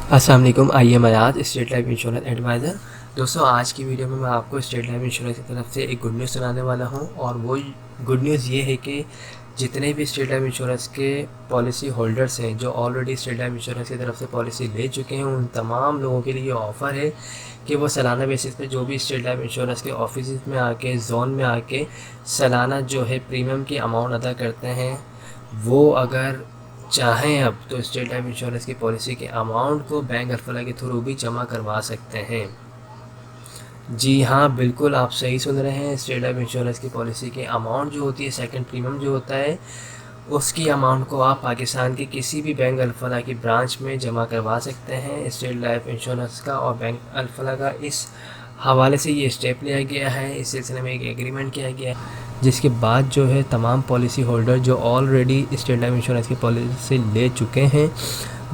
अस्सलाम वालेकुम। आइए मैं आज स्टेट लाइफ इंश्योरेंस एडवाइज़र। दोस्तों, आज की वीडियो में मैं आपको स्टेट लाइफ इंश्योरेंस की तरफ से एक गुड न्यूज़ सुनाने वाला हूं, और वो गुड न्यूज़ ये है कि जितने भी स्टेट लाइफ इंश्योरेंस के पॉलिसी होल्डर्स हैं जो ऑलरेडी स्टेट लाइफ इंश्योरेंस की तरफ से पॉलिसी ले चुके हैं, उन तमाम लोगों के लिए ऑफ़र है कि वो सालाना बेसिस पे जो भी स्टेट लाइफ इंश्योरेंस के ऑफिस में आके जोन में आके सालाना जो है प्रीमियम की अमाउंट अदा करते हैं, वो अगर चाहें अब तो स्टेट लाइफ इंश्योरेंस की पॉलिसी के अमाउंट को बैंक अल्फला के थ्रू भी जमा करवा सकते हैं। जी हाँ, बिल्कुल आप सही सुन रहे हैं। स्टेट लाइफ इंश्योरेंस की पॉलिसी की अमाउंट जो होती है, सेकंड प्रीमियम जो होता है, उसकी अमाउंट को आप पाकिस्तान के किसी भी बैंक अल्फला की ब्रांच में जमा करवा सकते हैं। स्टेट लाइफ इंश्योरेंस का और बैंक अल्फला का इस हवाले से ये स्टेप लिया गया है। इस सिलसिले में एक एग्रीमेंट किया गया है, जिसके बाद जो है तमाम पॉलिसी होल्डर जो ऑलरेडी स्टेट लाइफ इंश्योरेंस की पॉलिसी ले चुके हैं,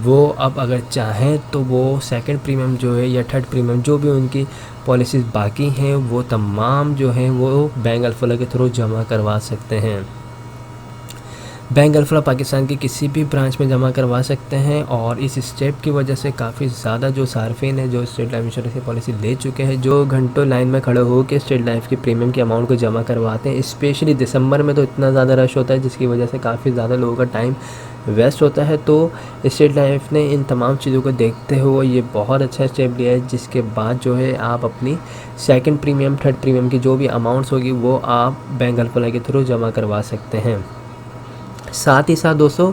वो अब अगर चाहें तो वो सेकंड प्रीमियम जो है या थर्ड प्रीमियम जो भी उनकी पॉलिसीज़ बाकी हैं, वो तमाम जो हैं वो बैंक अल्फला के थ्रू जमा करवा सकते हैं। बैंक अल्फला पाकिस्तान की किसी भी ब्रांच में जमा करवा सकते हैं, और इस स्टेप की वजह से काफ़ी ज़्यादा जो सार्फिन है जो स्टेट लाइफ इंश्योरेंस की पॉलिसी ले चुके हैं, जो घंटों लाइन में खड़े हो के स्टेट लाइफ की प्रीमियम की अमाउंट को जमा करवाते हैं। स्पेशली दिसंबर में तो इतना ज़्यादा रश होता है, जिसकी वजह से काफ़ी ज़्यादा लोगों का टाइम वेस्ट होता है। तो स्टेट लाइफ ने इन तमाम चीज़ों को देखते हुए ये बहुत अच्छा स्टेप लिया है, जिसके बाद जो है आप अपनी सेकंड प्रीमियम थर्ड प्रीमियम की जो भी अमाउंट्स होगी वो आप बैंक अल्फला के थ्रू जमा करवा सकते हैं। साथ ही साथ दोस्तों,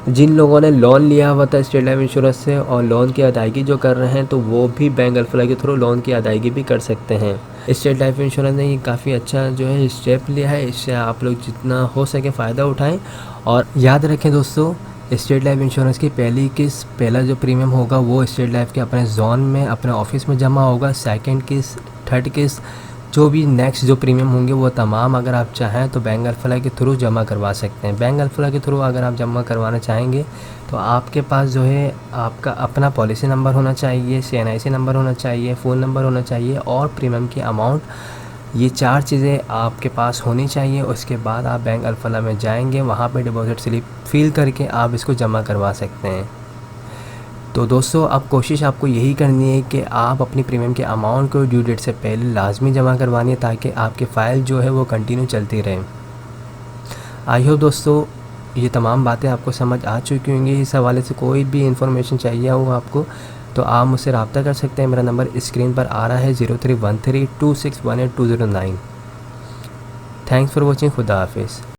जिन लोगों ने लोन लिया हुआ था स्टेट लाइफ इंश्योरेंस से और लोन की अदायगी जो कर रहे हैं, तो वो भी बैंक अल्फला के थ्रू लोन की अदायगी भी कर सकते हैं। स्टेट लाइफ इंश्योरेंस ने ये काफ़ी अच्छा जो है स्टेप लिया है। इससे आप लोग जितना हो सके फ़ायदा उठाएं, और याद रखें दोस्तों, स्टेट लाइफ इंश्योरेंस की पहला जो प्रीमियम होगा वो स्टेट लाइफ के अपने जोन में अपने ऑफिस में जमा होगा। सेकंड किस्त, थर्ड किस्त, जो भी नेक्स्ट जो प्रीमियम होंगे वो तमाम अगर आप चाहें तो बैंक अल्फला के थ्रू जमा करवा सकते हैं। बैंक अल्फला के थ्रू अगर आप जमा करवाना चाहेंगे तो आपके पास जो है आपका अपना पॉलिसी नंबर होना चाहिए, CNIC नंबर होना चाहिए, फ़ोन नंबर होना चाहिए, और प्रीमियम की अमाउंट, ये 4 चीज़ें आपके पास होनी चाहिए। उसके बाद आप बैंक अल्फला में जाएंगे, वहाँ पे डिपॉजिट स्लिप फिल करके आप इसको जमा करवा सकते हैं। तो दोस्तों, अब कोशिश आपको यही करनी है कि आप अपनी प्रीमियम के अमाउंट को ड्यू डेट से पहले लाजमी जमा करवानी है, ताकि आपकी फ़ाइल जो है वो कंटिन्यू चलती रहे। आई होप दोस्तों ये तमाम बातें आपको समझ आ चुकी होंगी। इस हवाले से कोई भी इंफॉर्मेशन चाहिए हो आपको तो आप मुझसे रब्ता कर सकते हैं। मेरा नंबर स्क्रीन पर आ रहा है 03132618 209। Thanks for watching. खुदा हाफिज़।